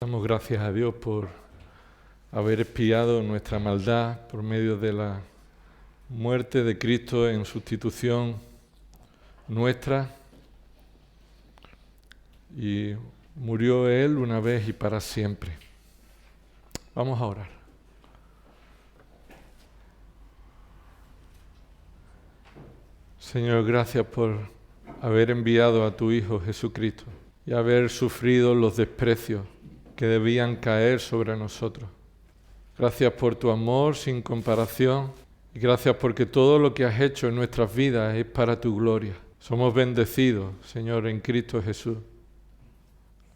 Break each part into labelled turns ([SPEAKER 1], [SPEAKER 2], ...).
[SPEAKER 1] Damos gracias a Dios por haber expiado nuestra maldad por medio de la muerte de Cristo en sustitución nuestra. Y murió Él una vez y para siempre. Vamos a orar. Señor, gracias por haber enviado a tu Hijo Jesucristo y haber sufrido los desprecios que debían caer sobre nosotros. Gracias por tu amor sin comparación y gracias porque todo lo que has hecho en nuestras vidas es para tu gloria. Somos bendecidos, Señor, en Cristo Jesús.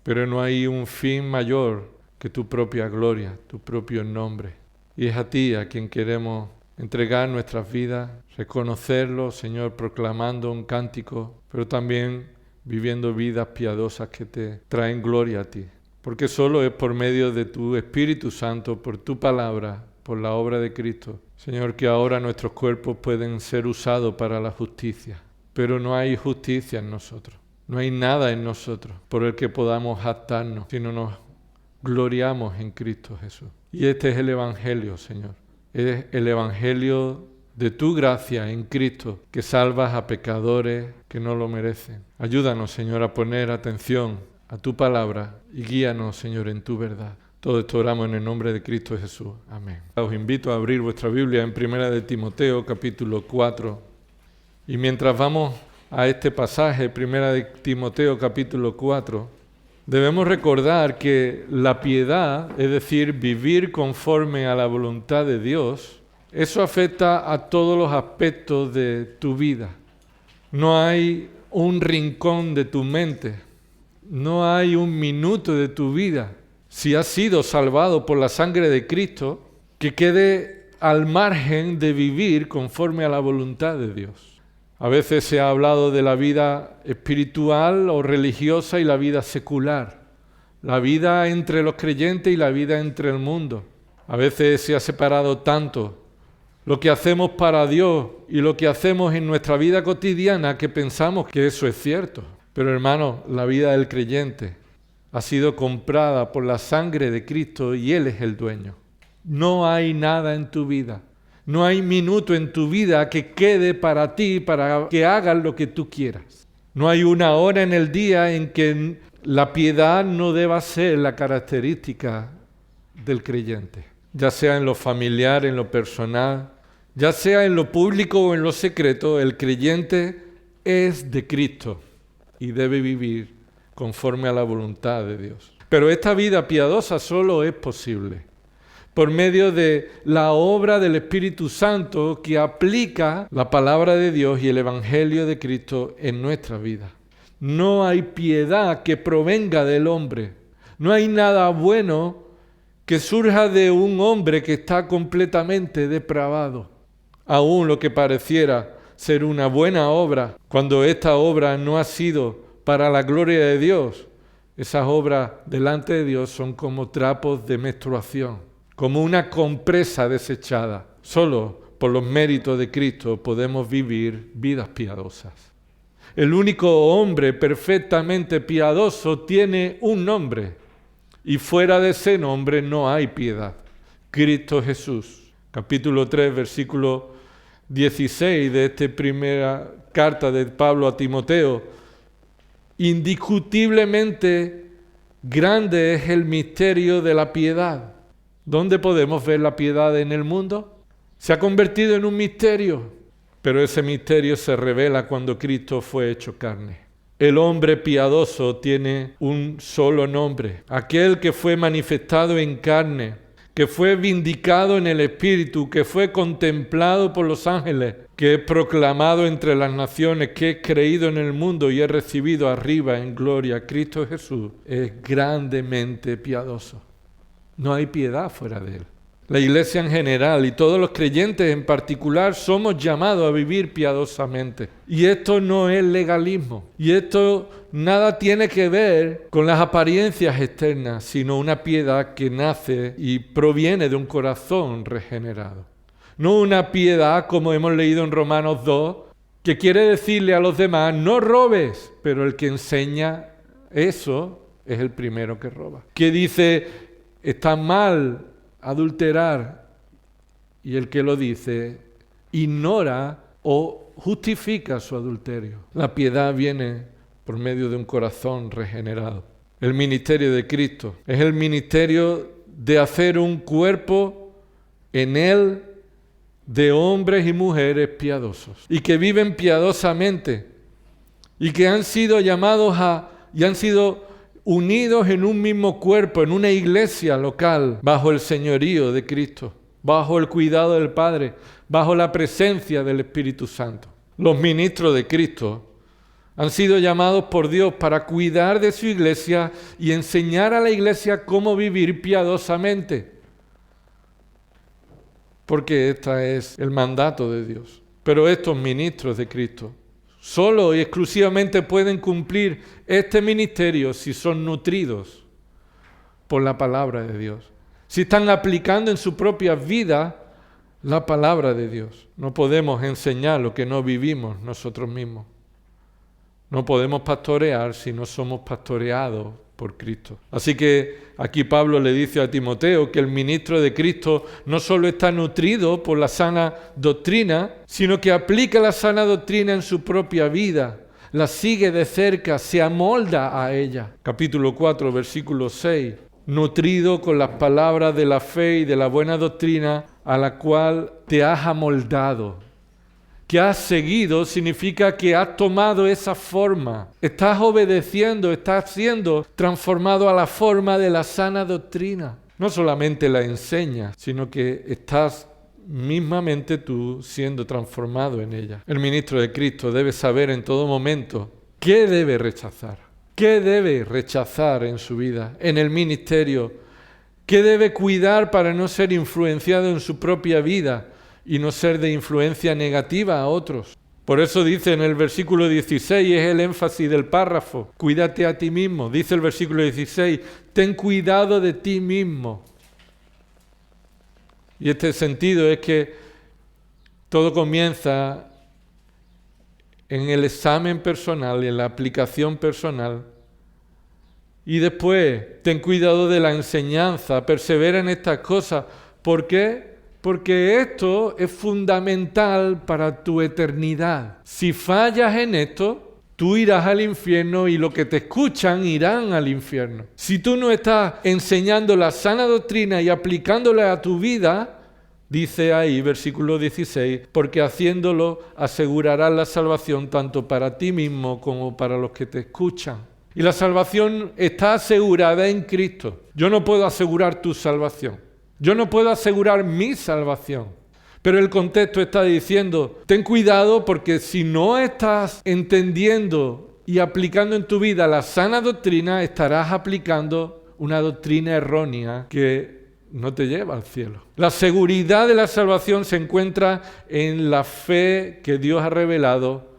[SPEAKER 1] Pero no hay un fin mayor que tu propia gloria, tu propio nombre. Y es a ti a quien queremos entregar nuestras vidas, reconocerlo, Señor, proclamando un cántico, pero también viviendo vidas piadosas que te traen gloria a ti. Porque solo es por medio de tu Espíritu Santo, por tu palabra, por la obra de Cristo, Señor, que ahora nuestros cuerpos pueden ser usados para la justicia. Pero no hay justicia en nosotros, no hay nada en nosotros por el que podamos jactarnos, sino nos gloriamos en Cristo Jesús. Y este es el Evangelio, Señor. Es el Evangelio de tu gracia en Cristo, que salvas a pecadores que no lo merecen. Ayúdanos, Señor, a poner atención a tu palabra y guíanos, Señor, en tu verdad. Todo esto oramos en el nombre de Cristo Jesús. Amén. Os invito a abrir vuestra Biblia en 1 de Timoteo, capítulo 4. Y mientras vamos a este pasaje, 1 de Timoteo, capítulo 4, debemos recordar que la piedad, es decir, vivir conforme a la voluntad de Dios, eso afecta a todos los aspectos de tu vida. No hay un rincón de tu mente, no hay un minuto de tu vida, si has sido salvado por la sangre de Cristo, que quede al margen de vivir conforme a la voluntad de Dios. A veces se ha hablado de la vida espiritual o religiosa y la vida secular, la vida entre los creyentes y la vida entre el mundo. A veces se ha separado tanto lo que hacemos para Dios y lo que hacemos en nuestra vida cotidiana que pensamos que eso es cierto. Pero hermano, la vida del creyente ha sido comprada por la sangre de Cristo y Él es el dueño. No hay nada en tu vida, no hay minuto en tu vida que quede para ti, para que hagas lo que tú quieras. No hay una hora en el día en que la piedad no deba ser la característica del creyente, ya sea en lo familiar, en lo personal, ya sea en lo público o en lo secreto. El creyente es de Cristo y debe vivir conforme a la voluntad de Dios. Pero esta vida piadosa solo es posible por medio de la obra del Espíritu Santo que aplica la palabra de Dios y el Evangelio de Cristo en nuestra vida. No hay piedad que provenga del hombre. No hay nada bueno que surja de un hombre que está completamente depravado. Aún lo que pareciera ser una buena obra, cuando esta obra no ha sido para la gloria de Dios, esas obras delante de Dios son como trapos de menstruación, como una compresa desechada. Solo por los méritos de Cristo podemos vivir vidas piadosas. El único hombre perfectamente piadoso tiene un nombre, y fuera de ese nombre no hay piedad. Cristo Jesús. Capítulo 3, versículo 16 de esta primera carta de Pablo a Timoteo. Indiscutiblemente grande es el misterio de la piedad. ¿Dónde podemos ver la piedad en el mundo? Se ha convertido en un misterio, pero ese misterio se revela cuando Cristo fue hecho carne. El hombre piadoso tiene un solo nombre, aquel que fue manifestado en carne, que fue vindicado en el Espíritu, que fue contemplado por los ángeles, que es proclamado entre las naciones, que es creído en el mundo y es recibido arriba en gloria. Cristo Jesús es grandemente piadoso. No hay piedad fuera de Él. La iglesia en general y todos los creyentes en particular somos llamados a vivir piadosamente. Y esto no es legalismo. Y esto nada tiene que ver con las apariencias externas, sino una piedad que nace y proviene de un corazón regenerado. No una piedad, como hemos leído en Romanos 2, que quiere decirle a los demás, no robes, pero el que enseña eso es el primero que roba. Que dice, está mal adulterar, y el que lo dice ignora o justifica su adulterio. La piedad viene por medio de un corazón regenerado. El ministerio de Cristo es el ministerio de hacer un cuerpo en Él de hombres y mujeres piadosos y que viven piadosamente y que han sido llamados y han sido unidos en un mismo cuerpo, en una iglesia local, bajo el señorío de Cristo, bajo el cuidado del Padre, bajo la presencia del Espíritu Santo. Los ministros de Cristo han sido llamados por Dios para cuidar de su iglesia y enseñar a la iglesia cómo vivir piadosamente. Porque este es el mandato de Dios. Pero estos ministros de Cristo solo y exclusivamente pueden cumplir este ministerio si son nutridos por la palabra de Dios. Si están aplicando en su propia vida la palabra de Dios. No podemos enseñar lo que no vivimos nosotros mismos. No podemos pastorear si no somos pastoreados por Cristo. Así que aquí Pablo le dice a Timoteo que el ministro de Cristo no solo está nutrido por la sana doctrina, sino que aplica la sana doctrina en su propia vida, la sigue de cerca, se amolda a ella. Capítulo 4, versículo 6. Nutrido con las palabras de la fe y de la buena doctrina a la cual te has amoldado. Que has seguido significa que has tomado esa forma. Estás obedeciendo, estás siendo transformado a la forma de la sana doctrina. No solamente la enseñas, sino que estás mismamente tú siendo transformado en ella. El ministro de Cristo debe saber en todo momento qué debe rechazar. ¿Qué debe rechazar en su vida, en el ministerio? ¿Qué debe cuidar para no ser influenciado en su propia vida y no ser de influencia negativa a otros? Por eso dice en el versículo 16, es el énfasis del párrafo, cuídate a ti mismo. Dice el versículo 16, ten cuidado de ti mismo. Y este sentido es que todo comienza en el examen personal, en la aplicación personal. Y después, ten cuidado de la enseñanza, persevera en estas cosas. ¿Por qué? Porque esto es fundamental para tu eternidad. Si fallas en esto, tú irás al infierno y los que te escuchan irán al infierno. Si tú no estás enseñando la sana doctrina y aplicándola a tu vida, dice ahí, versículo 16, porque haciéndolo asegurarás la salvación tanto para ti mismo como para los que te escuchan. Y la salvación está asegurada en Cristo. Yo no puedo asegurar tu salvación. Yo no puedo asegurar mi salvación. Pero el contexto está diciendo, ten cuidado porque si no estás entendiendo y aplicando en tu vida la sana doctrina, estarás aplicando una doctrina errónea que no te lleva al cielo. La seguridad de la salvación se encuentra en la fe que Dios ha revelado,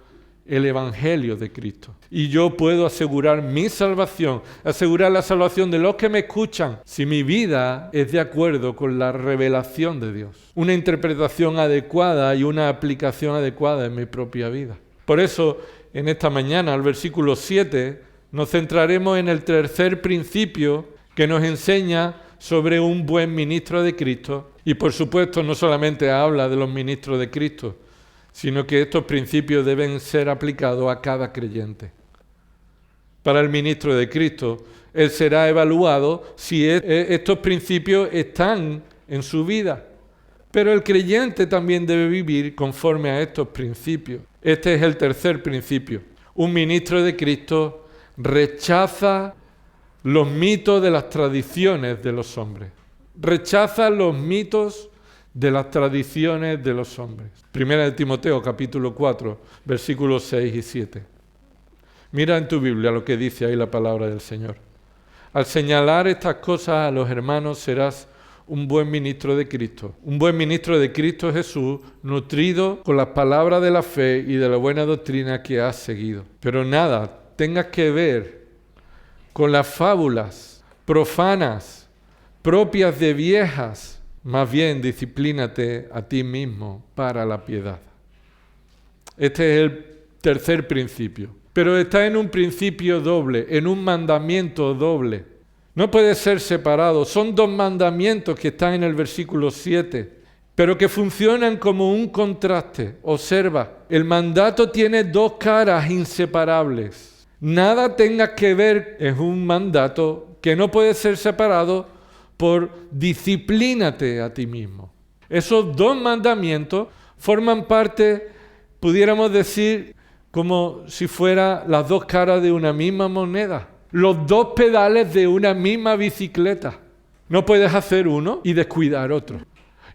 [SPEAKER 1] el Evangelio de Cristo. Y yo puedo asegurar mi salvación, asegurar la salvación de los que me escuchan, si mi vida es de acuerdo con la revelación de Dios. Una interpretación adecuada y una aplicación adecuada en mi propia vida. Por eso, en esta mañana, al versículo 7, nos centraremos en el tercer principio que nos enseña sobre un buen ministro de Cristo. Y por supuesto, no solamente habla de los ministros de Cristo, sino que estos principios deben ser aplicados a cada creyente. Para el ministro de Cristo, él será evaluado si estos principios están en su vida. Pero el creyente también debe vivir conforme a estos principios. Este es el tercer principio. Un ministro de Cristo rechaza los mitos de las tradiciones de los hombres. Rechaza los mitos de las tradiciones de los hombres. Primera de Timoteo, capítulo 4, versículos 6 y 7. Mira en tu Biblia lo que dice ahí la palabra del Señor. Al señalar estas cosas a los hermanos serás un buen ministro de Cristo. Un buen ministro de Cristo Jesús, nutrido con las palabras de la fe y de la buena doctrina que has seguido. Pero nada tengas que ver con las fábulas profanas, propias de viejas. Más bien, disciplínate a ti mismo para la piedad. Este es el tercer principio. pero está en un principio doble, en un mandamiento doble. No puede ser separado. Son dos mandamientos que están en el versículo 7, pero que funcionan como un contraste. Observa, el mandato tiene dos caras inseparables. Nada tengas que ver, es un mandato que no puede ser separado por disciplínate a ti mismo. Esos dos mandamientos forman parte, pudiéramos decir, como si fueran las dos caras de una misma moneda, los dos pedales de una misma bicicleta. No puedes hacer uno y descuidar otro.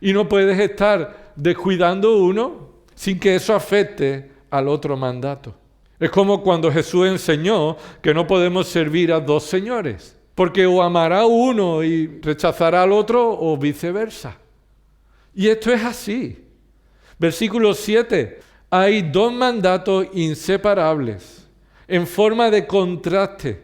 [SPEAKER 1] Y no puedes estar descuidando uno sin que eso afecte al otro mandato. Es como cuando Jesús enseñó que no podemos servir a dos señores, porque o amará a uno y rechazará al otro o viceversa. Y esto es así. Versículo 7. Hay dos mandatos inseparables, en forma de contraste,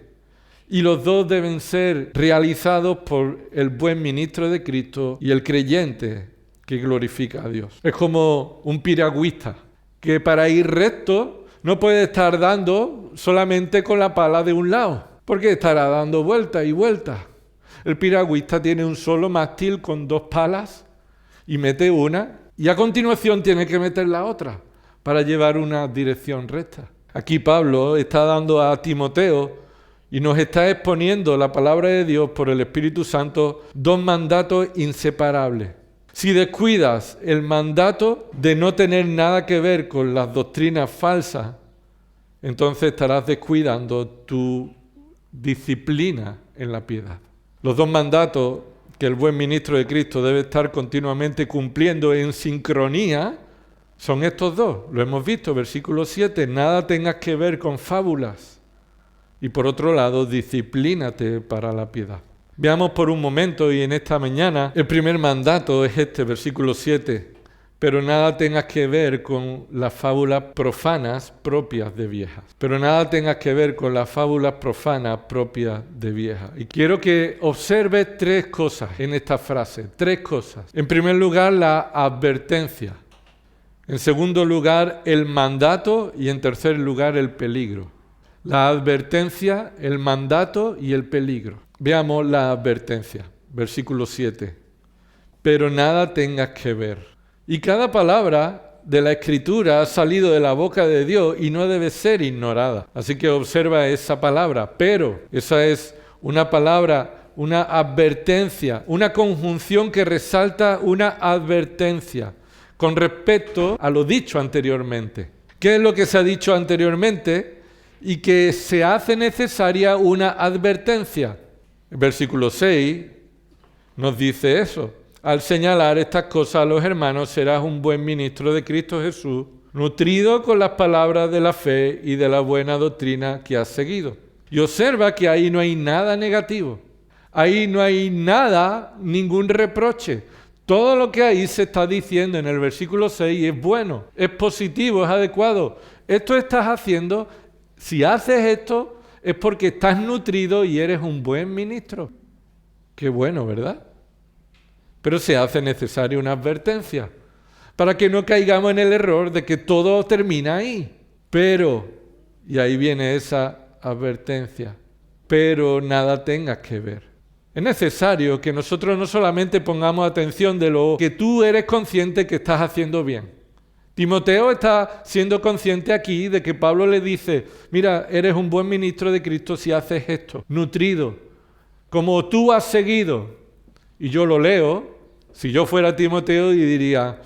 [SPEAKER 1] y los dos deben ser realizados por el buen ministro de Cristo y el creyente que glorifica a Dios. Es como un piragüista que para ir recto no puede estar dando solamente con la pala de un lado, porque estará dando vueltas y vueltas. El piragüista tiene un solo mástil con dos palas y mete una y a continuación tiene que meter la otra para llevar una dirección recta. Aquí Pablo está dando a Timoteo y nos está exponiendo la palabra de Dios por el Espíritu Santo dos mandatos inseparables. Si descuidas el mandato de no tener nada que ver con las doctrinas falsas, entonces estarás descuidando tu disciplina en la piedad. Los dos mandatos que el buen ministro de Cristo debe estar continuamente cumpliendo en sincronía son estos dos. Lo hemos visto, versículo 7, nada tengas que ver con fábulas. Y por otro lado, disciplínate para la piedad. Veamos por un momento y en esta mañana, el primer mandato es este, versículo 7. Pero nada tengas que ver con las fábulas profanas propias de viejas. Pero nada tengas que ver con las fábulas profanas propias de viejas. Y quiero que observes tres cosas en esta frase, tres cosas. En primer lugar, la advertencia. En segundo lugar, el mandato y en tercer lugar, el peligro. La advertencia, el mandato y el peligro. Veamos la advertencia, versículo 7. Pero nada tengas que ver. Y cada palabra de la Escritura ha salido de la boca de Dios y no debe ser ignorada. Así que observa esa palabra, pero esa es una palabra, una advertencia, una conjunción que resalta una advertencia con respecto a lo dicho anteriormente. ¿Qué es lo que se ha dicho anteriormente? Y que se hace necesaria una advertencia. El versículo 6 nos dice eso. Al señalar estas cosas a los hermanos, serás un buen ministro de Cristo Jesús, nutrido con las palabras de la fe y de la buena doctrina que has seguido. Y observa que ahí no hay nada negativo. Ahí no hay nada, ningún reproche. Todo lo que ahí se está diciendo en el versículo 6 es bueno, es positivo, es adecuado. Esto estás haciendo, si haces esto, es porque estás nutrido y eres un buen ministro. Qué bueno, ¿verdad? Pero se hace necesaria una advertencia para que no caigamos en el error de que todo termina ahí. Pero, y ahí viene esa advertencia, pero nada tengas que ver. Es necesario que nosotros no solamente pongamos atención de lo que tú eres consciente que estás haciendo bien. Timoteo está siendo consciente aquí de que Pablo le dice, mira, eres un buen ministro de Cristo si haces esto, nutrido, como tú has seguido. Y yo lo leo, si yo fuera Timoteo y diría,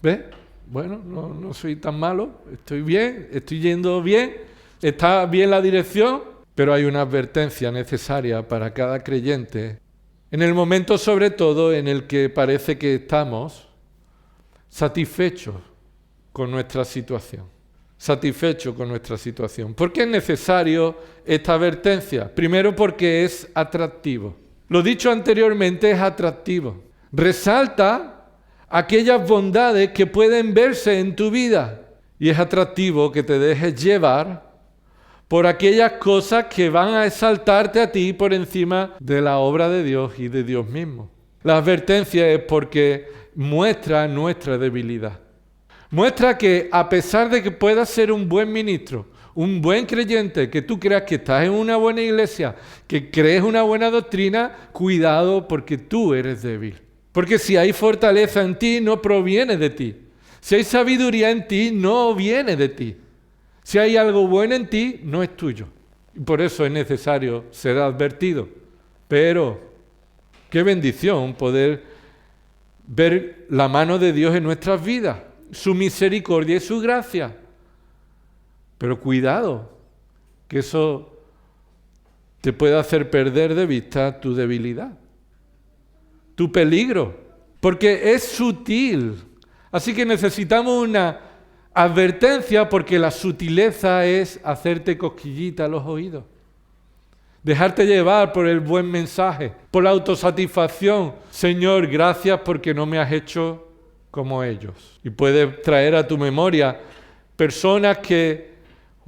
[SPEAKER 1] ¿ves? Bueno, no soy tan malo, estoy bien, estoy yendo bien, está bien la dirección. Pero hay una advertencia necesaria para cada creyente, en el momento sobre todo en el que parece que estamos satisfechos con nuestra situación. Satisfechos con nuestra situación. ¿Por qué es necesario esta advertencia? Primero porque es atractivo. Lo dicho anteriormente es atractivo. Resalta aquellas bondades que pueden verse en tu vida. Y es atractivo que te dejes llevar por aquellas cosas que van a exaltarte a ti por encima de la obra de Dios y de Dios mismo. La advertencia es porque muestra nuestra debilidad. Muestra que a pesar de que puedas ser un buen ministro, un buen creyente, que tú creas que estás en una buena iglesia, que crees una buena doctrina, cuidado porque tú eres débil. Porque si hay fortaleza en ti, no proviene de ti. Si hay sabiduría en ti, no viene de ti. Si hay algo bueno en ti, no es tuyo. Y por eso es necesario ser advertido. Pero, qué bendición poder ver la mano de Dios en nuestras vidas, su misericordia y su gracia. Pero cuidado, que eso te puede hacer perder de vista tu debilidad, tu peligro, porque es sutil. Así que necesitamos una advertencia, porque la sutileza es hacerte cosquillita a los oídos, dejarte llevar por el buen mensaje, por la autosatisfacción. Señor, gracias porque no me has hecho como ellos. Y puedes traer a tu memoria personas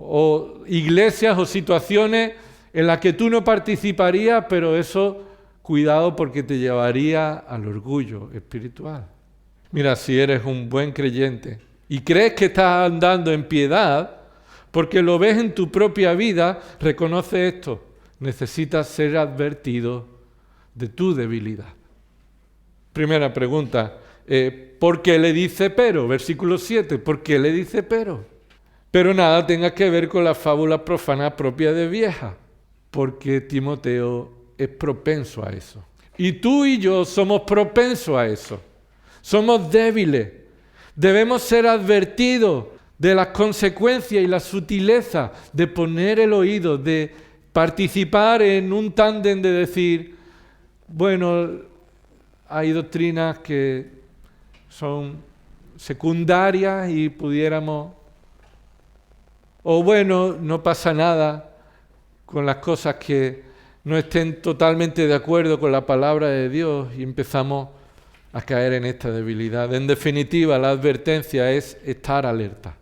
[SPEAKER 1] o iglesias o situaciones en las que tú no participarías, pero eso, cuidado, porque te llevaría al orgullo espiritual. Mira, si eres un buen creyente y crees que estás andando en piedad, porque lo ves en tu propia vida, reconoce esto: necesitas ser advertido de tu debilidad. Primera pregunta, ¿por qué le dice pero? Versículo 7, ¿por qué le dice pero? Pero nada tenga que ver con las fábulas profanas propias de vieja, porque Timoteo es propenso a eso. Y tú y yo somos propensos a eso. Somos débiles. Debemos ser advertidos de las consecuencias y la sutileza de poner el oído, de participar en un tándem de decir, bueno, hay doctrinas que son secundarias y pudiéramos... O bueno, no pasa nada con las cosas que no estén totalmente de acuerdo con la palabra de Dios, y empezamos a caer en esta debilidad. En definitiva, la advertencia es estar alerta.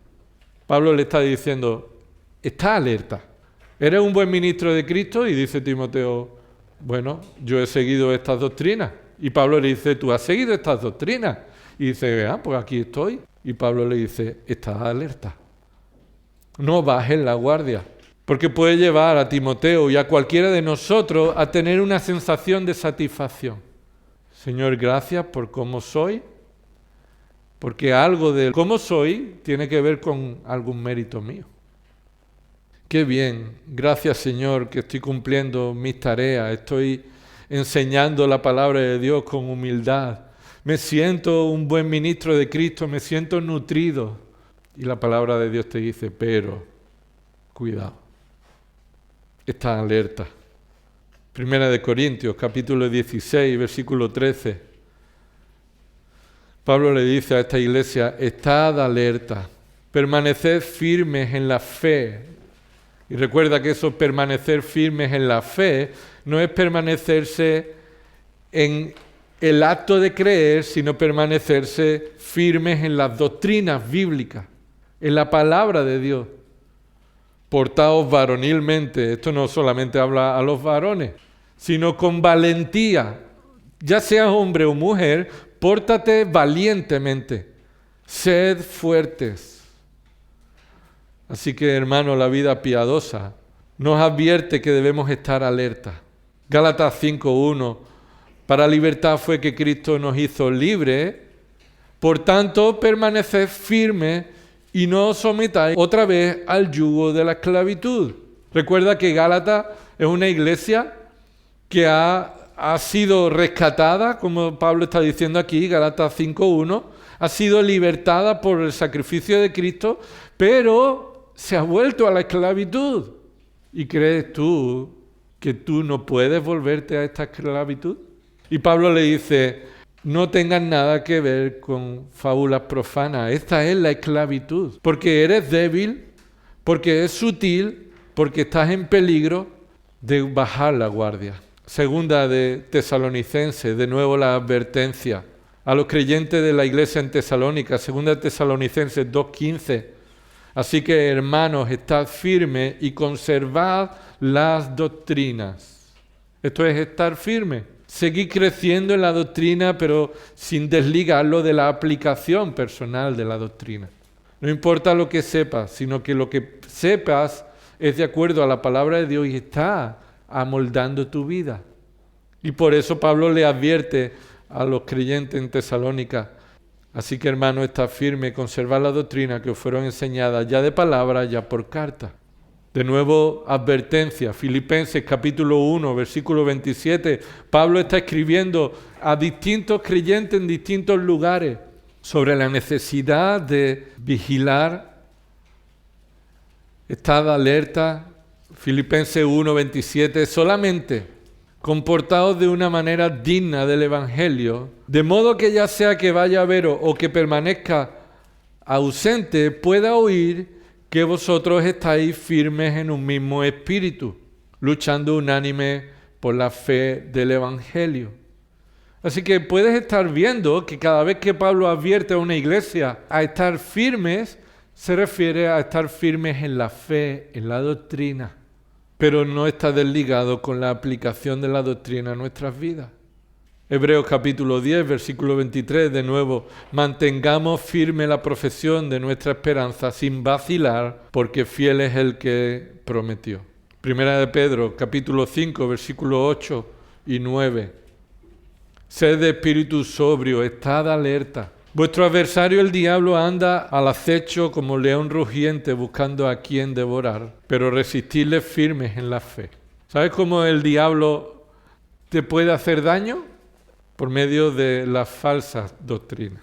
[SPEAKER 1] Pablo le está diciendo, está alerta. Eres un buen ministro de Cristo, y dice Timoteo, bueno, yo he seguido estas doctrinas. Y Pablo le dice, tú has seguido estas doctrinas. Y dice, pues aquí estoy. Y Pablo le dice, estás alerta. No bajes la guardia, porque puede llevar a Timoteo y a cualquiera de nosotros a tener una sensación de satisfacción. Señor, gracias por cómo soy, porque algo de cómo soy tiene que ver con algún mérito mío. Qué bien, gracias Señor que estoy cumpliendo mis tareas, estoy enseñando la palabra de Dios con humildad. Me siento un buen ministro de Cristo, me siento nutrido. Y la palabra de Dios te dice, pero, cuidado, está alerta. Primera de Corintios, capítulo 16, versículo 13. Pablo le dice a esta iglesia, estad alerta, permaneced firmes en la fe. Y recuerda que eso, permanecer firmes en la fe, no es permanecerse en el acto de creer, sino permanecerse firmes en las doctrinas bíblicas, en la palabra de Dios. Portaos varonilmente. Esto no solamente habla a los varones, sino con valentía. Ya seas hombre o mujer, pórtate valientemente. Sed fuertes. Así que, hermano, la vida piadosa nos advierte que debemos estar alerta. Gálatas 5:1. Para libertad fue que Cristo nos hizo libres. Por tanto, permaneced firmes y no os sometáis otra vez al yugo de la esclavitud. Recuerda que Gálatas es una iglesia que ha sido rescatada, como Pablo está diciendo aquí, Gálatas 5:1, ha sido libertada por el sacrificio de Cristo, pero se ha vuelto a la esclavitud. ¿Y crees tú que tú no puedes volverte a esta esclavitud? Y Pablo le dice, no tengas nada que ver con fábulas profanas. Esta es la esclavitud. Porque eres débil, porque es sutil, porque estás en peligro de bajar la guardia. Segunda de Tesalonicenses, de nuevo la advertencia a los creyentes de la iglesia en Tesalónica. Segunda de Tesalonicenses 2:15. Así que, hermanos, estad firmes y conservad las doctrinas. Esto es estar firme. Seguir creciendo en la doctrina, pero sin desligarlo de la aplicación personal de la doctrina. No importa lo que sepas, sino que lo que sepas es de acuerdo a la palabra de Dios y está amoldando tu vida. Y por eso Pablo le advierte a los creyentes en Tesalónica: así que, hermano, está firme, conservad la doctrina que os fueron enseñadas, ya de palabra, ya por carta. De nuevo, advertencia. Filipenses capítulo 1, versículo 27. Pablo está escribiendo a distintos creyentes en distintos lugares sobre la necesidad de vigilar, estar alerta. Filipenses 1, 27. Solamente comportaos de una manera digna del Evangelio, de modo que ya sea que vaya a veros o que permanezca ausente, pueda oír que vosotros estáis firmes en un mismo espíritu, luchando unánime por la fe del Evangelio. Así que puedes estar viendo que cada vez que Pablo advierte a una iglesia a estar firmes, se refiere a estar firmes en la fe, en la doctrina, pero no está desligado con la aplicación de la doctrina a nuestras vidas. Hebreos capítulo 10, versículo 23, de nuevo: mantengamos firme la profesión de nuestra esperanza sin vacilar, porque fiel es el que prometió. Primera de Pedro, capítulo 5, versículo 8 y 9. Sed de espíritu sobrio, estad alerta. Vuestro adversario el diablo anda al acecho como león rugiente buscando a quien devorar, pero resistidle firmes en la fe. ¿Sabes cómo el diablo te puede hacer daño? Por medio de las falsas doctrinas.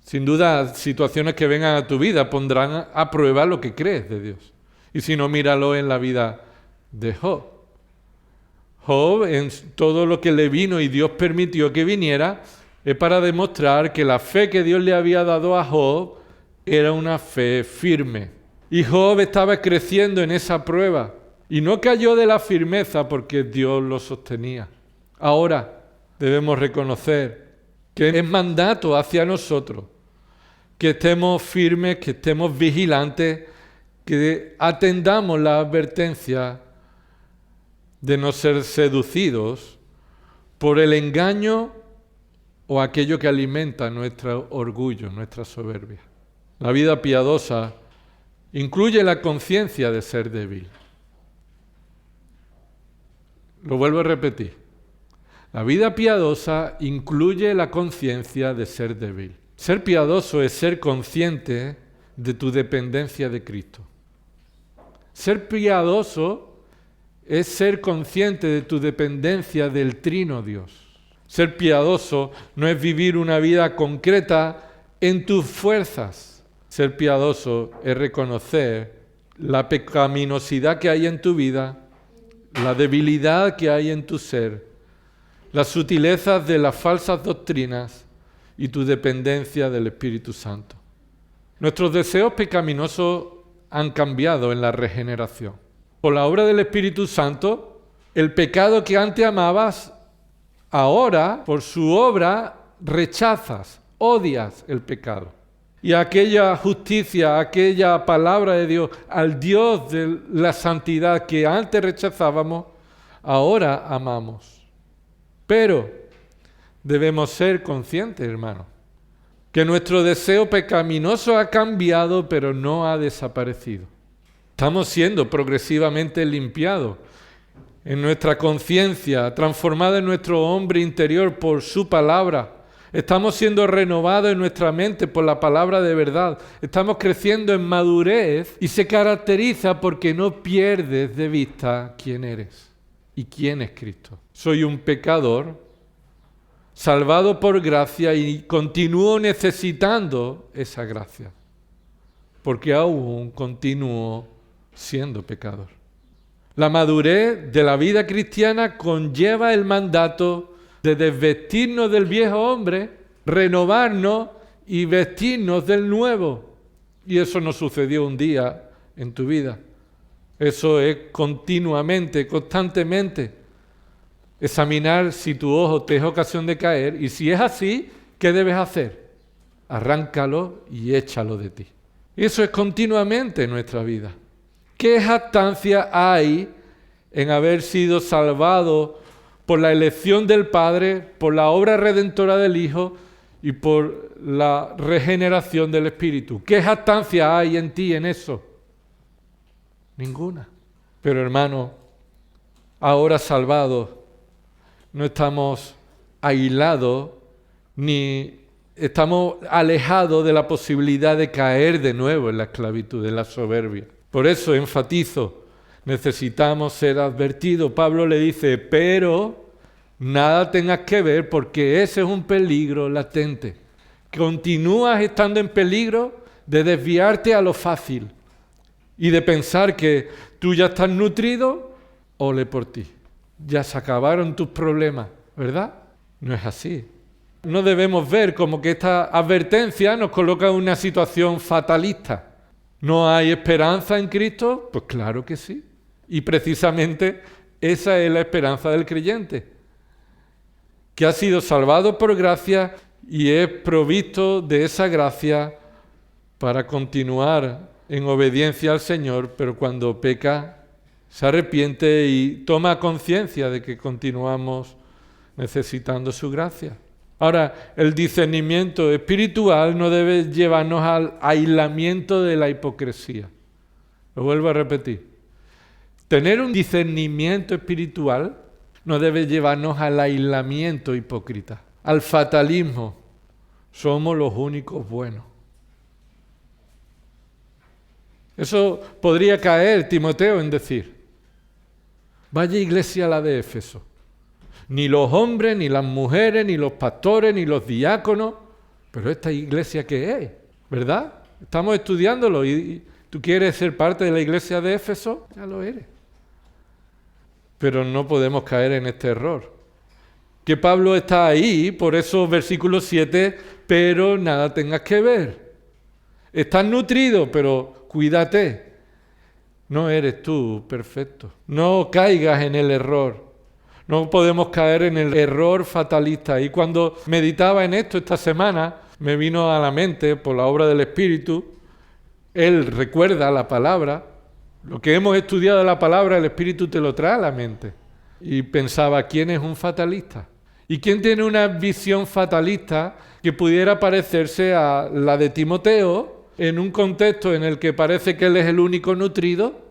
[SPEAKER 1] Sin duda, situaciones que vengan a tu vida pondrán a prueba lo que crees de Dios. Y si no, míralo en la vida de Job. Job, en todo lo que le vino y Dios permitió que viniera, es para demostrar que la fe que Dios le había dado a Job era una fe firme. Y Job estaba creciendo en esa prueba y no cayó de la firmeza porque Dios lo sostenía. Ahora debemos reconocer que es mandato hacia nosotros que estemos firmes, que estemos vigilantes, que atendamos la advertencia de no ser seducidos por el engaño o aquello que alimenta nuestro orgullo, nuestra soberbia. La vida piadosa incluye la conciencia de ser débil. Lo vuelvo a repetir. La vida piadosa incluye la conciencia de ser débil. Ser piadoso es ser consciente de tu dependencia de Cristo. Ser piadoso es ser consciente de tu dependencia del Trino Dios. Ser piadoso no es vivir una vida concreta en tus fuerzas. Ser piadoso es reconocer la pecaminosidad que hay en tu vida, la debilidad que hay en tu ser, las sutilezas de las falsas doctrinas y tu dependencia del Espíritu Santo. Nuestros deseos pecaminosos han cambiado en la regeneración. Por la obra del Espíritu Santo, el pecado que antes amabas, ahora, por su obra, rechazas, odias el pecado. Y aquella justicia, aquella palabra de Dios, al Dios de la santidad que antes rechazábamos, ahora amamos. Pero debemos ser conscientes, hermano, que nuestro deseo pecaminoso ha cambiado, pero no ha desaparecido. Estamos siendo progresivamente limpiados en nuestra conciencia, transformada en nuestro hombre interior por su palabra. Estamos siendo renovados en nuestra mente por la palabra de verdad. Estamos creciendo en madurez y se caracteriza porque no pierdes de vista quién eres y quién es Cristo. Soy un pecador, salvado por gracia y continúo necesitando esa gracia, porque aún continúo siendo pecador. La madurez de la vida cristiana conlleva el mandato de desvestirnos del viejo hombre, renovarnos y vestirnos del nuevo. Y eso no sucedió un día en tu vida. Eso es continuamente, constantemente. Examinar si tu ojo te es ocasión de caer y si es así, ¿qué debes hacer? Arráncalo y échalo de ti. Y eso es continuamente en nuestra vida. ¿Qué jactancia hay en haber sido salvado por la elección del Padre, por la obra redentora del Hijo y por la regeneración del Espíritu. ¿Qué jactancia hay en ti en eso? Ninguna. Pero hermano, ahora salvados, no estamos aislados ni estamos alejados de la posibilidad de caer de nuevo en la esclavitud, en la soberbia. Por eso enfatizo, necesitamos ser advertidos. Pablo le dice, pero nada tengas que ver porque ese es un peligro latente. Continúas estando en peligro de desviarte a lo fácil y de pensar que tú ya estás nutrido, ole por ti. Ya se acabaron tus problemas, ¿verdad? No es así. No debemos ver como que esta advertencia nos coloca en una situación fatalista. ¿No hay esperanza en Cristo? Pues claro que sí. Y precisamente esa es la esperanza del creyente, que ha sido salvado por gracia y es provisto de esa gracia para continuar en obediencia al Señor, pero cuando peca se arrepiente y toma conciencia de que continuamos necesitando su gracia. Ahora, el discernimiento espiritual no debe llevarnos al aislamiento de la hipocresía. Lo vuelvo a repetir. Tener un discernimiento espiritual no debe llevarnos al aislamiento hipócrita, al fatalismo. Somos los únicos buenos. Eso podría caer Timoteo en decir, vaya iglesia la de Éfeso. Ni los hombres, ni las mujeres, ni los pastores, ni los diáconos. Pero esta iglesia, ¿qué es? ¿Verdad? Estamos estudiándolo y tú quieres ser parte de la iglesia de Éfeso, ya lo eres. Pero no podemos caer en este error. Que Pablo está ahí, por eso versículo 7, pero nada tengas que ver. Estás nutrido, pero cuídate. No eres tú perfecto. No caigas en el error. No podemos caer en el error fatalista. Y cuando meditaba en esto esta semana, me vino a la mente, por la obra del Espíritu, Él recuerda la palabra. Lo que hemos estudiado de la palabra, el Espíritu te lo trae a la mente. Y pensaba, ¿quién es un fatalista? ¿Y quién tiene una visión fatalista que pudiera parecerse a la de Timoteo en un contexto en el que parece que él es el único nutrido?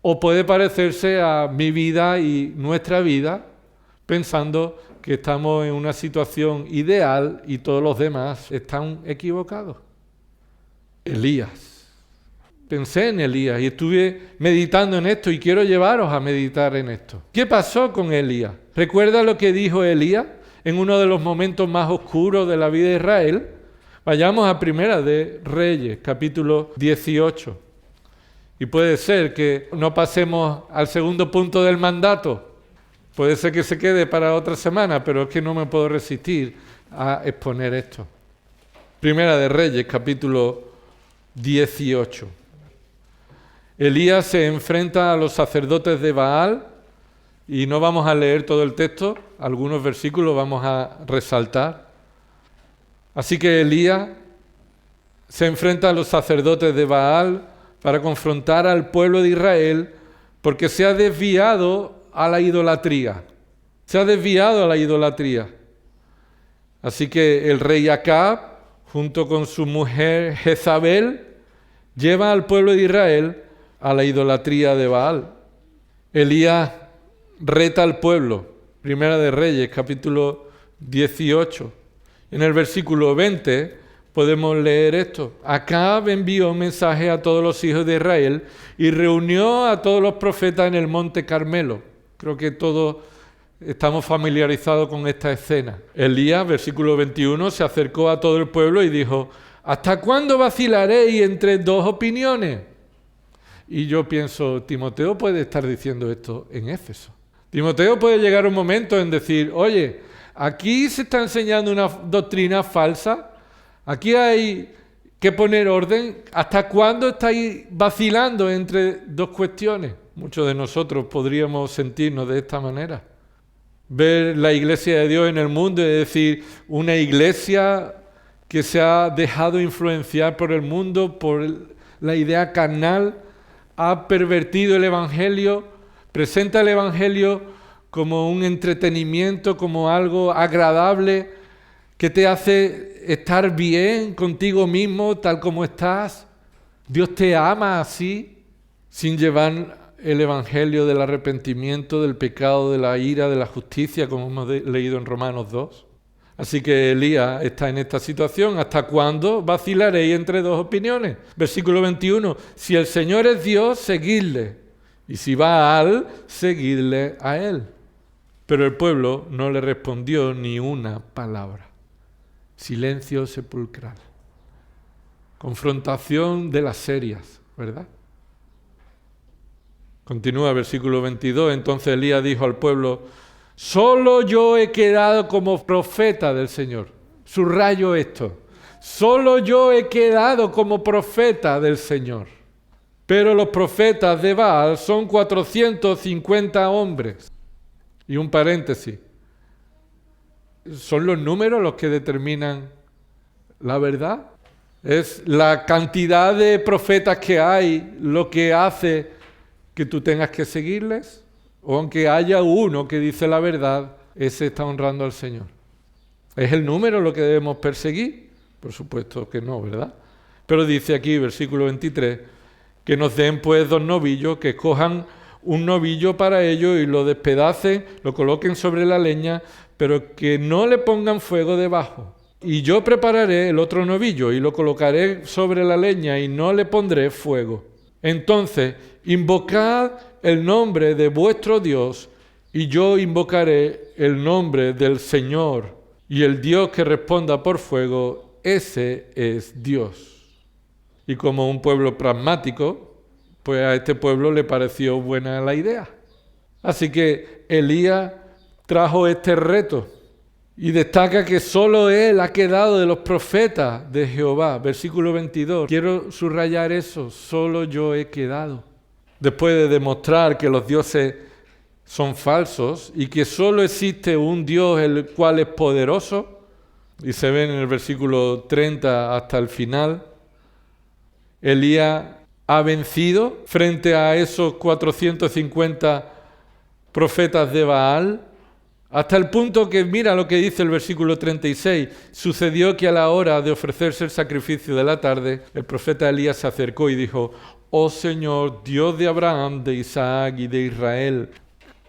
[SPEAKER 1] ¿O puede parecerse a mi vida y nuestra vida pensando que estamos en una situación ideal y todos los demás están equivocados? Elías. Pensé en Elías y estuve meditando en esto y quiero llevaros a meditar en esto. ¿Qué pasó con Elías? ¿Recuerda lo que dijo Elías en uno de los momentos más oscuros de la vida de Israel? Vayamos a Primera de Reyes, capítulo 18. Y puede ser que no pasemos al segundo punto del mandato. Puede ser que se quede para otra semana, pero es que no me puedo resistir a exponer esto. Primera de Reyes, capítulo 18. Elías se enfrenta a los sacerdotes de Baal y no vamos a leer todo el texto, algunos versículos vamos a resaltar. Así que Elías se enfrenta a los sacerdotes de Baal para confrontar al pueblo de Israel porque se ha desviado a la idolatría. Se ha desviado a la idolatría. Así que el rey Acab, junto con su mujer Jezabel, lleva al pueblo de Israel a la idolatría de Baal. Elías reta al pueblo. Primera de Reyes, capítulo 18. En el versículo 20 podemos leer esto. Acab envió un mensaje a todos los hijos de Israel y reunió a todos los profetas en el monte Carmelo. Creo que todos estamos familiarizados con esta escena. Elías, versículo 21, se acercó a todo el pueblo y dijo, ¿hasta cuándo vacilaréis entre dos opiniones? Y yo pienso, Timoteo puede estar diciendo esto en Éfeso. Timoteo puede llegar un momento en decir, oye, aquí se está enseñando una doctrina falsa, aquí hay que poner orden. ¿Hasta cuándo estáis vacilando entre dos cuestiones? Muchos de nosotros podríamos sentirnos de esta manera. Ver la iglesia de Dios en el mundo y decir, una iglesia que se ha dejado influenciar por el mundo, por la idea carnal, ha pervertido el Evangelio, presenta el Evangelio como un entretenimiento, como algo agradable, ¿Qué te hace estar bien contigo mismo tal como estás? Dios te ama así, sin llevar el evangelio del arrepentimiento, del pecado, de la ira, de la justicia, como hemos leído en Romanos 2. Así que Elías está en esta situación. ¿Hasta cuándo vacilaréis entre dos opiniones? Versículo 21. Si el Señor es Dios, seguidle. Y si Baal, seguidle a él. Pero el pueblo no le respondió ni una palabra. Silencio sepulcral. Confrontación de las serias, ¿verdad? Continúa versículo 22. Entonces Elías dijo al pueblo: solo yo he quedado como profeta del Señor. Subrayo esto. Solo yo he quedado como profeta del Señor. Pero los profetas de Baal son 450 hombres. Y un paréntesis. ¿Son los números los que determinan la verdad? ¿Es la cantidad de profetas que hay lo que hace que tú tengas que seguirles? O aunque haya uno que dice la verdad, ese está honrando al Señor. ¿Es el número lo que debemos perseguir? Por supuesto que no, ¿verdad? Pero dice aquí, versículo 23, que nos den pues 2 novillos, que escojan un novillo para ellos y lo despedacen, lo coloquen sobre la leña, pero que no le pongan fuego debajo. Y yo prepararé el otro novillo y lo colocaré sobre la leña y no le pondré fuego. Entonces, invocad el nombre de vuestro Dios y yo invocaré el nombre del Señor. Y el Dios que responda por fuego, ese es Dios. Y como un pueblo pragmático, pues a este pueblo le pareció buena la idea. Así que Elías trajo este reto y destaca que solo él ha quedado de los profetas de Jehová. Versículo 22. Quiero subrayar eso, solo yo he quedado. Después de demostrar que los dioses son falsos y que solo existe un Dios el cual es poderoso, y se ven en el versículo 30 hasta el final, Elías ha vencido frente a esos 450 profetas de Baal, hasta el punto que, mira lo que dice el versículo 36, sucedió que a la hora de ofrecerse el sacrificio de la tarde, el profeta Elías se acercó y dijo: oh Señor, Dios de Abraham, de Isaac y de Israel,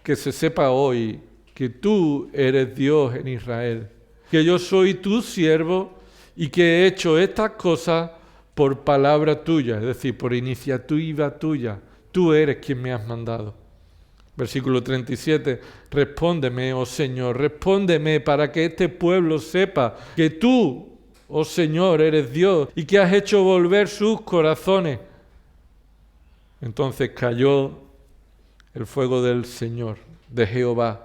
[SPEAKER 1] que se sepa hoy que tú eres Dios en Israel, que yo soy tu siervo y que he hecho estas cosas por palabra tuya, es decir, por iniciativa tuya. Tú eres quien me has mandado. Versículo 37, respóndeme, oh Señor, respóndeme para que este pueblo sepa que tú, oh Señor, eres Dios y que has hecho volver sus corazones. Entonces cayó el fuego del Señor, de Jehová,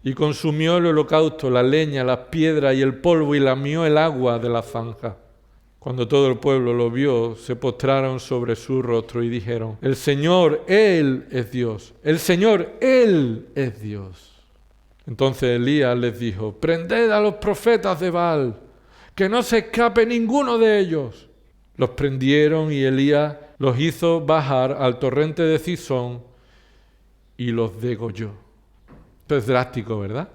[SPEAKER 1] y consumió el holocausto, la leña, las piedras y el polvo, y lamió el agua de la zanja. Cuando todo el pueblo lo vio, se postraron sobre su rostro y dijeron: el Señor, Él es Dios. El Señor, Él es Dios. Entonces Elías les dijo: prended a los profetas de Baal, que no se escape ninguno de ellos. Los prendieron y Elías los hizo bajar al torrente de Cisón y los degolló. Esto es drástico, ¿verdad?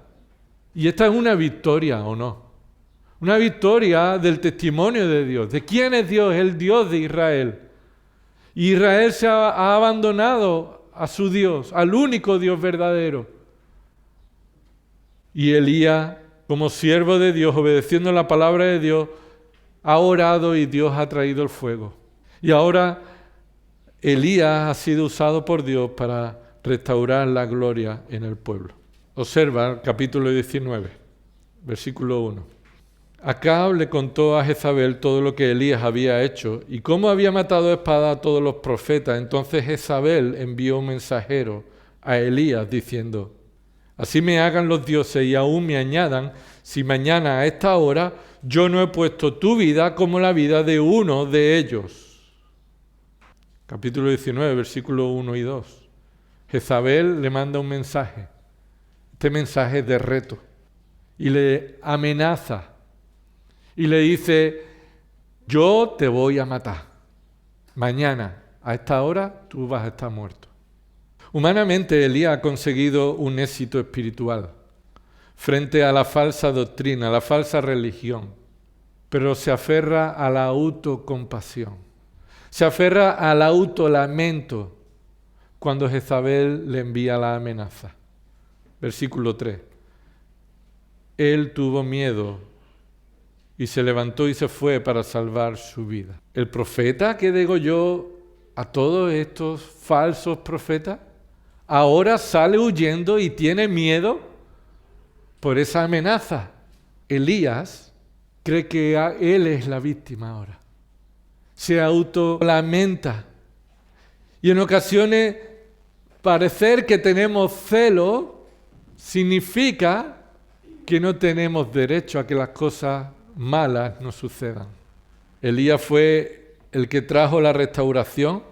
[SPEAKER 1] Y esta es una victoria, ¿o no? Una victoria del testimonio de Dios. ¿De quién es Dios? El Dios de Israel. Y Israel se ha abandonado a su Dios, al único Dios verdadero. Y Elías, como siervo de Dios, obedeciendo la palabra de Dios, ha orado y Dios ha traído el fuego. Y ahora Elías ha sido usado por Dios para restaurar la gloria en el pueblo. Observa el capítulo 19, versículo 1. Acab le contó a Jezabel todo lo que Elías había hecho y cómo había matado a espada a todos los profetas. Entonces Jezabel envió un mensajero a Elías diciendo: así me hagan los dioses y aún me añadan, si mañana a esta hora yo no he puesto tu vida como la vida de uno de ellos. Capítulo 19, versículos 1 y 2. Jezabel le manda un mensaje. Este mensaje es de reto. Y le amenaza. Y le dice: yo te voy a matar. Mañana, a esta hora, tú vas a estar muerto. Humanamente, Elías ha conseguido un éxito espiritual. frente a la falsa doctrina, a la falsa religión, pero se aferra a la autocompasión, se aferra al autolamento cuando Jezabel le envía la amenaza. Versículo 3. Él tuvo miedo y se levantó y se fue para salvar su vida. El profeta que degolló a todos estos falsos profetas, ahora sale huyendo y tiene miedo por esa amenaza. Elías cree que él es la víctima ahora. Se autolamenta. Y en ocasiones parecer que tenemos celo significa que no tenemos derecho a que las cosas malas nos sucedan. Elías fue el que trajo la restauración.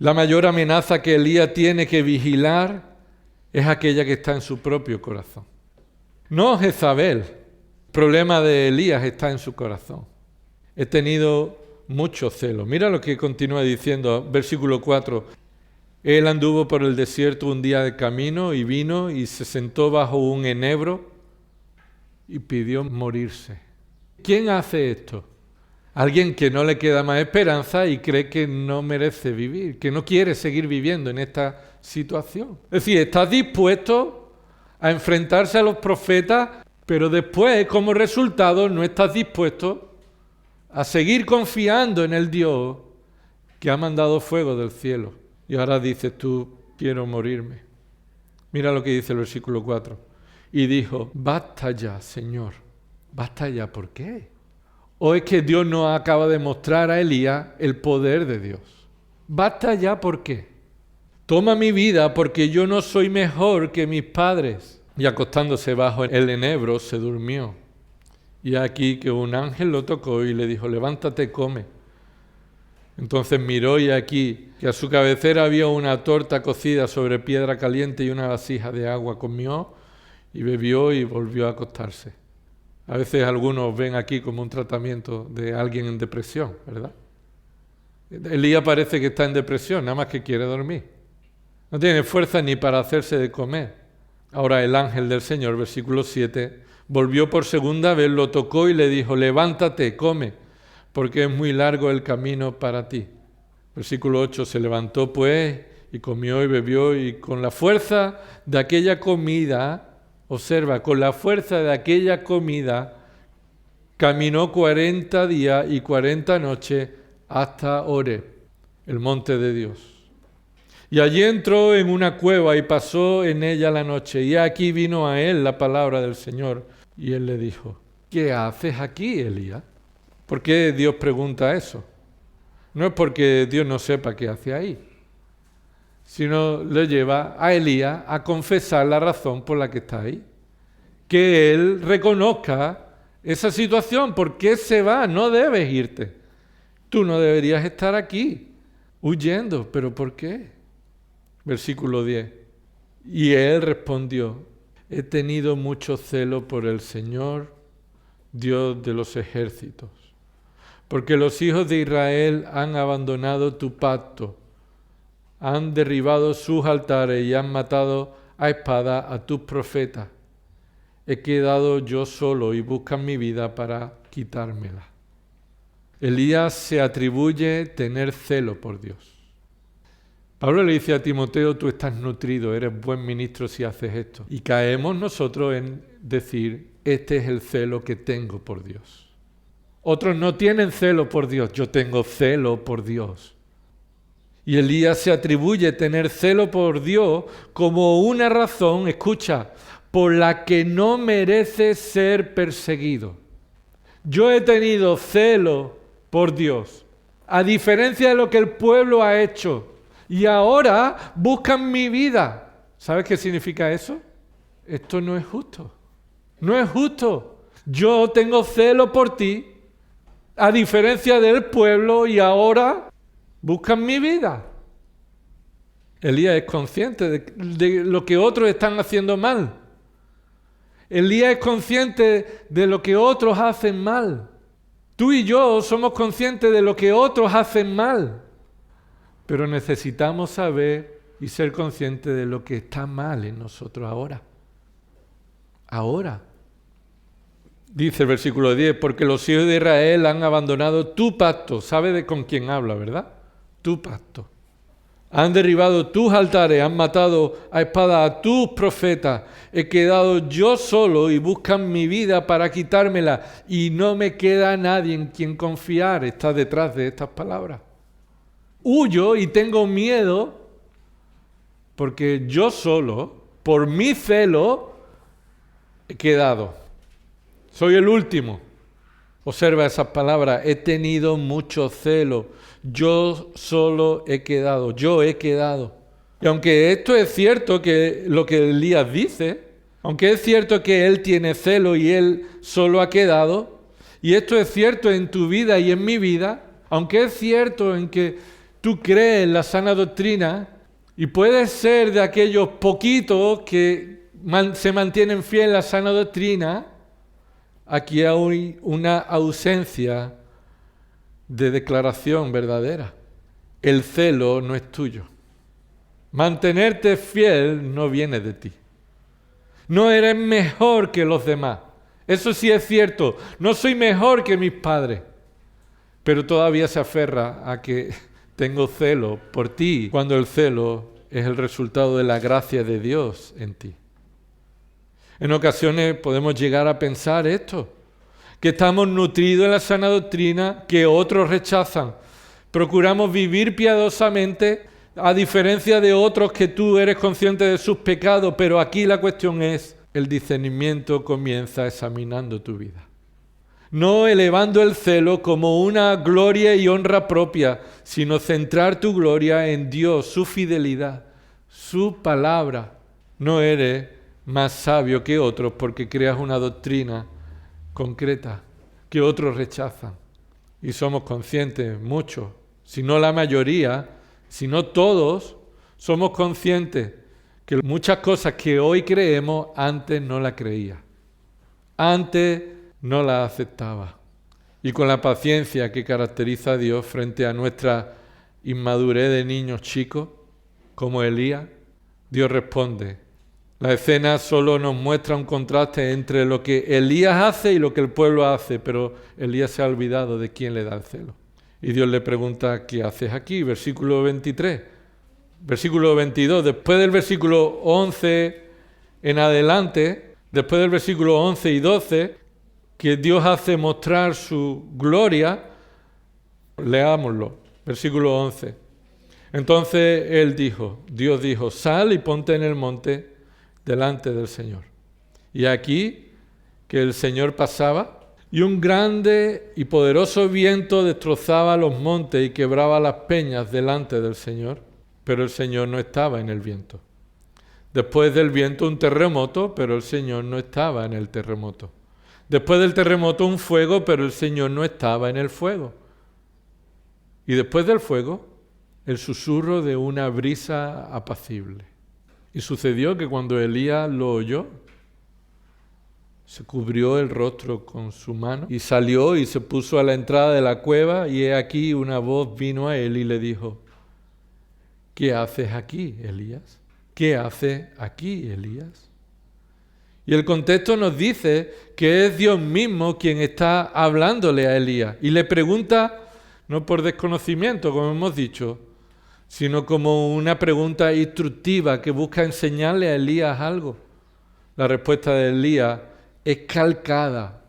[SPEAKER 1] La mayor amenaza que Elías tiene que vigilar es aquella que está en su propio corazón. No Jezabel. El problema de Elías está en su corazón. He tenido mucho celo. Mira lo que continúa diciendo, versículo 4. Él anduvo por el desierto un día de camino y vino y se sentó bajo un enebro y pidió morirse. ¿Quién hace esto? Alguien que no le queda más esperanza y cree que no merece vivir, que no quiere seguir viviendo en esta situación. Es decir, estás dispuesto a enfrentarse a los profetas, pero después, como resultado, no estás dispuesto a seguir confiando en el Dios que ha mandado fuego del cielo. Y ahora dices tú, quiero morirme. Mira lo que dice el versículo 4. Y dijo, basta ya, Señor. ¿Basta ya por qué? ¿O es que Dios no acaba de mostrar a Elías el poder de Dios? Basta ya por qué. Toma mi vida porque yo no soy mejor que mis padres. Y acostándose bajo el enebro se durmió. Y aquí que un ángel lo tocó y le dijo, levántate, come. Entonces miró y aquí que a su cabecera había una torta cocida sobre piedra caliente y una vasija de agua. Comió y bebió y volvió a acostarse. A veces algunos ven aquí como un tratamiento de alguien en depresión, ¿verdad? Elías parece que está en depresión, nada más que quiere dormir. No tiene fuerza ni para hacerse de comer. Ahora el ángel del Señor, versículo 7, volvió por segunda vez, lo tocó y le dijo, levántate, come, porque es muy largo el camino para ti. Versículo 8, se levantó pues y comió y bebió y con la fuerza de aquella comida, observa, con la fuerza de aquella comida, caminó 40 días y 40 noches hasta Horeb, el monte de Dios. Y allí entró en una cueva y pasó en ella la noche. Y aquí vino a él la palabra del Señor. Y él le dijo, ¿qué haces aquí, Elías? ¿Por qué Dios pregunta eso? No es porque Dios no sepa qué hace ahí, sino le lleva a Elías a confesar la razón por la que está ahí. Que él reconozca esa situación. ¿Por qué se va? No debes irte. Tú no deberías estar aquí, huyendo. ¿Pero por qué? Versículo 10. Y él respondió, he tenido mucho celo por el Señor, Dios de los ejércitos, porque los hijos de Israel han abandonado tu pacto, han derribado sus altares y han matado a espada a tus profetas. He quedado yo solo y buscan mi vida para quitármela. Elías se atribuye tener celo por Dios. Pablo le dice a Timoteo, tú estás nutrido, eres buen ministro si haces esto. Y caemos nosotros en decir, este es el celo que tengo por Dios. Otros no tienen celo por Dios, yo tengo celo por Dios. Y Elías se atribuye tener celo por Dios como una razón, escucha, por la que no merece ser perseguido. Yo he tenido celo por Dios, a diferencia de lo que el pueblo ha hecho. Y ahora buscan mi vida. ¿Sabes qué significa eso? Esto no es justo. No es justo. Yo tengo celo por ti, a diferencia del pueblo, y ahora buscan mi vida. Elías es consciente de lo que otros están haciendo mal. Elías es consciente de lo que otros hacen mal. Tú y yo somos conscientes de lo que otros hacen mal. Pero necesitamos saber y ser conscientes de lo que está mal en nosotros ahora. ahora. Dice el versículo 10, porque los hijos de Israel han abandonado tu pacto. ¿Sabe con quién habla, verdad? Tu pacto. Han derribado tus altares, han matado a espada a tus profetas. He quedado yo solo y buscan mi vida para quitármela. Y no me queda nadie en quien confiar. Está detrás de estas palabras. Huyo y tengo miedo porque yo solo, por mi celo, he quedado. Soy el último. Observa esas palabras. He tenido mucho celo. Yo solo he quedado. Yo he quedado. Y aunque esto es cierto que lo que Elías dice, aunque es cierto que él tiene celo y él solo ha quedado, y esto es cierto en tu vida y en mi vida, aunque es cierto en que tú crees en la sana doctrina y puedes ser de aquellos poquitos que se mantienen fieles a la sana doctrina, aquí hay una ausencia de declaración verdadera. El celo no es tuyo. Mantenerte fiel no viene de ti. No eres mejor que los demás. Eso sí es cierto. No soy mejor que mis padres. Pero todavía se aferra a que tengo celo por ti, cuando el celo es el resultado de la gracia de Dios en ti. En ocasiones podemos llegar a pensar esto, que estamos nutridos en la sana doctrina que otros rechazan. Procuramos vivir piadosamente a diferencia de otros que tú eres consciente de sus pecados, pero aquí la cuestión es, el discernimiento comienza examinando tu vida. No elevando el celo como una gloria y honra propia, sino centrar tu gloria en Dios, su fidelidad, su palabra. No eres más sabio que otros porque creas una doctrina concreta que otros rechazan. Y somos conscientes, muchos, si no la mayoría, si no todos, somos conscientes que muchas cosas que hoy creemos, antes no las creía. Antes no las aceptaba. Y con la paciencia que caracteriza a Dios frente a nuestra inmadurez de niños chicos, como Elías, Dios responde. La escena solo nos muestra un contraste entre lo que Elías hace y lo que el pueblo hace, pero Elías se ha olvidado de quién le da el celo. Y Dios le pregunta, ¿qué haces aquí? Versículo 23. Versículo 22. Después del versículo 11 en adelante, después del versículo 11 y 12, que Dios hace mostrar su gloria, leámoslo. Versículo 11. Entonces Dios dijo, sal y ponte en el monte delante del Señor. Y aquí que el Señor pasaba y un grande y poderoso viento destrozaba los montes y quebraba las peñas delante del Señor, pero el Señor no estaba en el viento. Después del viento un terremoto, pero el Señor no estaba en el terremoto. Después del terremoto un fuego, pero el Señor no estaba en el fuego. Y después del fuego, el susurro de una brisa apacible. Y sucedió que cuando Elías lo oyó, se cubrió el rostro con su mano y salió y se puso a la entrada de la cueva, y he aquí una voz vino a él y le dijo, ¿qué haces aquí, Elías? ¿Qué haces aquí, Elías? Y el contexto nos dice que es Dios mismo quien está hablándole a Elías y le pregunta, no por desconocimiento, como hemos dicho, sino como una pregunta instructiva que busca enseñarle a Elías algo. La respuesta de Elías es calcada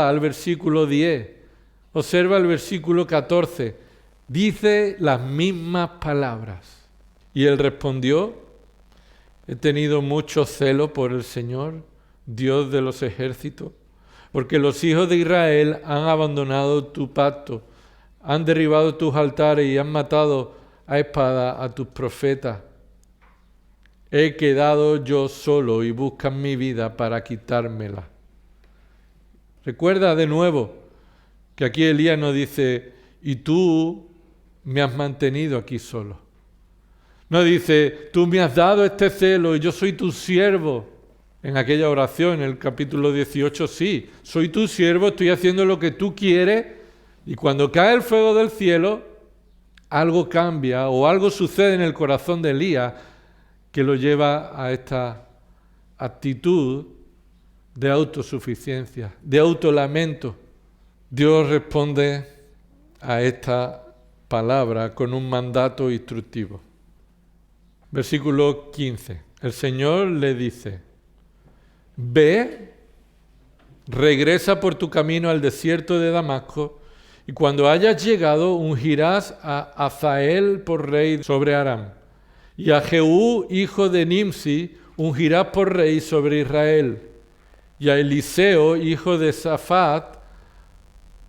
[SPEAKER 1] al versículo 10. Observa el versículo 14. Dice las mismas palabras. Y él respondió, he tenido mucho celo por el Señor, Dios de los ejércitos, porque los hijos de Israel han abandonado tu pacto, han derribado tus altares y han matado a espada a tus profetas. He quedado yo solo y buscan mi vida para quitármela. Recuerda de nuevo que aquí Elías nos dice, y tú me has mantenido aquí solo. No dice, tú me has dado este celo y yo soy tu siervo. En aquella oración, en el capítulo 18, sí, soy tu siervo, estoy haciendo lo que tú quieres. Y cuando cae el fuego del cielo, algo cambia o algo sucede en el corazón de Elías que lo lleva a esta actitud de autosuficiencia, de autolamento. Dios responde a esta palabra con un mandato instructivo. Versículo 15. El Señor le dice: ve, regresa por tu camino al desierto de Damasco, y cuando hayas llegado ungirás a Hazael por rey sobre Aram, y a Jehú, hijo de Nimsi, ungirás por rey sobre Israel, y a Eliseo, hijo de Safat,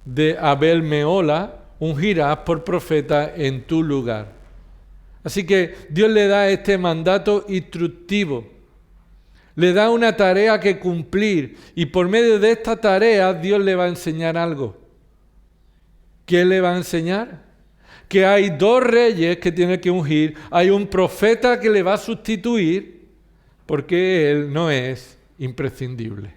[SPEAKER 1] de Abel Meola, ungirás por profeta en tu lugar. Así que Dios le da este mandato instructivo, le da una tarea que cumplir, y por medio de esta tarea Dios le va a enseñar algo. ¿Qué le va a enseñar? Que hay dos reyes que tiene que ungir, hay un profeta que le va a sustituir, porque él no es imprescindible.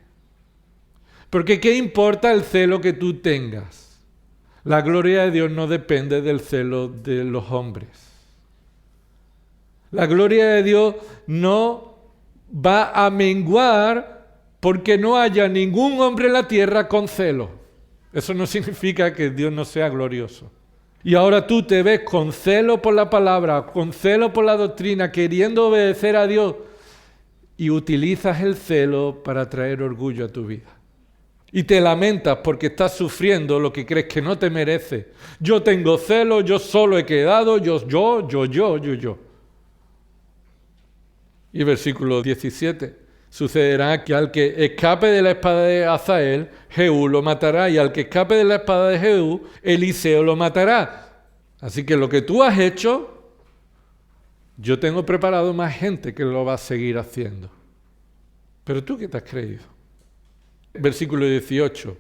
[SPEAKER 1] Porque ¿qué importa el celo que tú tengas? La gloria de Dios no depende del celo de los hombres. La gloria de Dios no va a menguar porque no haya ningún hombre en la tierra con celo. Eso no significa que Dios no sea glorioso. Y ahora tú te ves con celo por la palabra, con celo por la doctrina, queriendo obedecer a Dios, y utilizas el celo para traer orgullo a tu vida. Y te lamentas porque estás sufriendo lo que crees que no te merece. Yo tengo celo, yo solo he quedado, yo. Y versículo 17. Sucederá que al que escape de la espada de Hazael, Jehú lo matará, y al que escape de la espada de Jehú, Eliseo lo matará. Así que lo que tú has hecho, yo tengo preparado más gente que lo va a seguir haciendo. Pero tú, ¿qué te has creído? Versículo 18.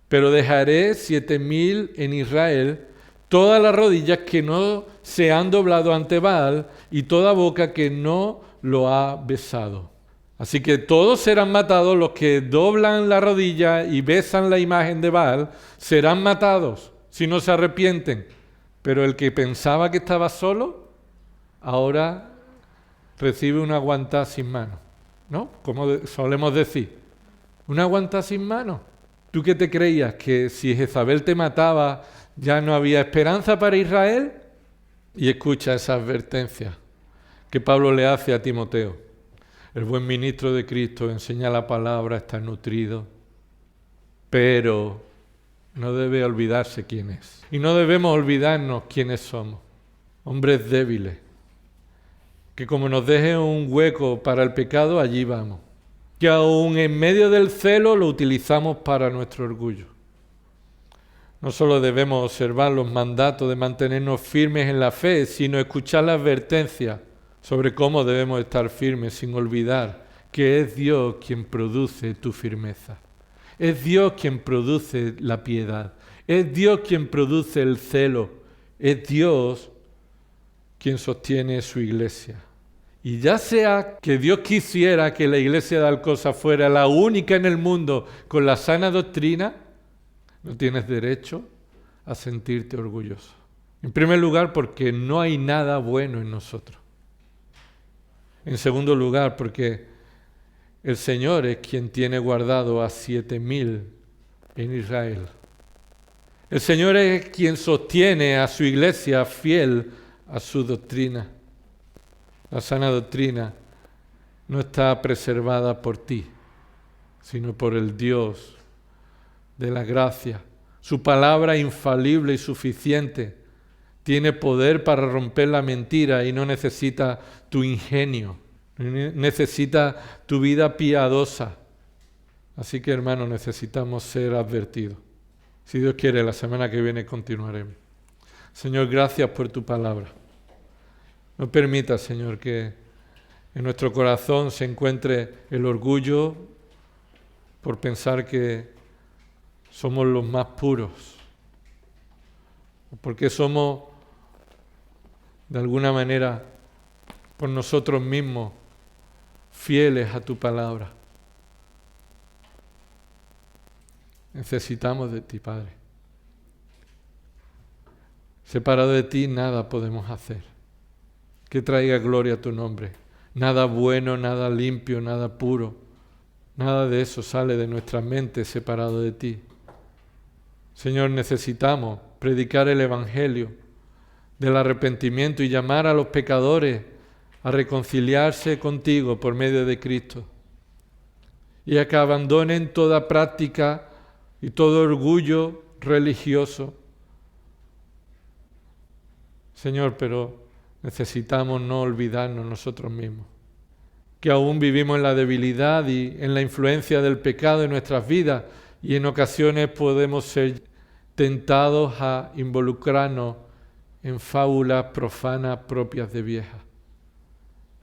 [SPEAKER 1] Pero dejaré 7,000 en Israel, todas las rodillas que no se han doblado ante Baal, y toda boca que no lo ha besado. Así que todos serán matados, los que doblan la rodilla y besan la imagen de Baal, serán matados si no se arrepienten. Pero el que pensaba que estaba solo, ahora recibe una aguantada sin mano, ¿no? Como solemos decir, una aguantada sin mano. ¿Tú qué te creías? ¿Que si Jezabel te mataba ya no había esperanza para Israel? Y escucha esa advertencia que Pablo le hace a Timoteo. El buen ministro de Cristo enseña la palabra, está nutrido, pero no debe olvidarse quién es. Y no debemos olvidarnos quiénes somos. Hombres débiles, que como nos deje un hueco para el pecado, allí vamos. Que aún en medio del celo lo utilizamos para nuestro orgullo. No solo debemos observar los mandatos de mantenernos firmes en la fe, sino escuchar la advertencia sobre cómo debemos estar firmes sin olvidar que es Dios quien produce tu firmeza. Es Dios quien produce la piedad. Es Dios quien produce el celo. Es Dios quien sostiene su iglesia. Y ya sea que Dios quisiera que la iglesia de Alcosa fuera la única en el mundo con la sana doctrina, no tienes derecho a sentirte orgulloso. En primer lugar, porque no hay nada bueno en nosotros. En segundo lugar, porque el Señor es quien tiene guardado a 7,000 en Israel. El Señor es quien sostiene a su iglesia fiel a su doctrina. La sana doctrina no está preservada por ti, sino por el Dios de la gracia. Su palabra infalible y suficiente tiene poder para romper la mentira y no necesita tu ingenio, necesita tu vida piadosa. Así que, hermanos, necesitamos ser advertidos. Si Dios quiere, la semana que viene continuaremos. Señor, gracias por tu palabra. No permita, Señor, que en nuestro corazón se encuentre el orgullo por pensar que somos los más puros, porque somos, de alguna manera, por nosotros mismos, fieles a tu palabra. Necesitamos de ti, Padre. Separado de ti, nada podemos hacer que traiga gloria a tu nombre. Nada bueno, nada limpio, nada puro. Nada de eso sale de nuestra mente separado de ti. Señor, necesitamos predicar el Evangelio del arrepentimiento y llamar a los pecadores a reconciliarse contigo por medio de Cristo. Y a que abandonen toda práctica y todo orgullo religioso. Señor, pero necesitamos no olvidarnos nosotros mismos, que aún vivimos en la debilidad y en la influencia del pecado en nuestras vidas y en ocasiones podemos ser tentados a involucrarnos en fábulas profanas propias de viejas.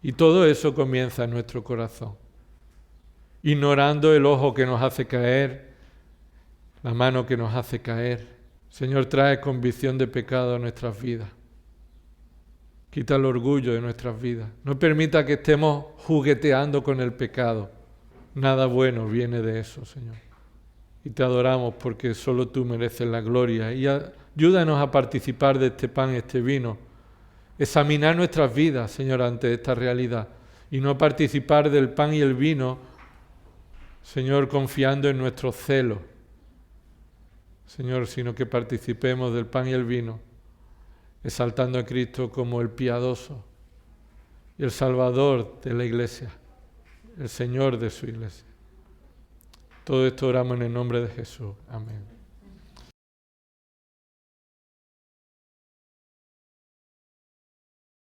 [SPEAKER 1] Y todo eso comienza en nuestro corazón, ignorando el ojo que nos hace caer, la mano que nos hace caer. Señor, trae convicción de pecado a nuestras vidas. Quita el orgullo de nuestras vidas. No permita que estemos jugueteando con el pecado. Nada bueno viene de eso, Señor. Y te adoramos porque solo tú mereces la gloria. Y ayúdanos a participar de este pan y este vino. Examinar nuestras vidas, Señor, ante esta realidad. Y no participar del pan y el vino, Señor, confiando en nuestro celo. Señor, sino que participemos del pan y el vino, exaltando a Cristo como el piadoso y el Salvador de la Iglesia, el Señor de su Iglesia. Todo esto oramos en el nombre de Jesús. Amén.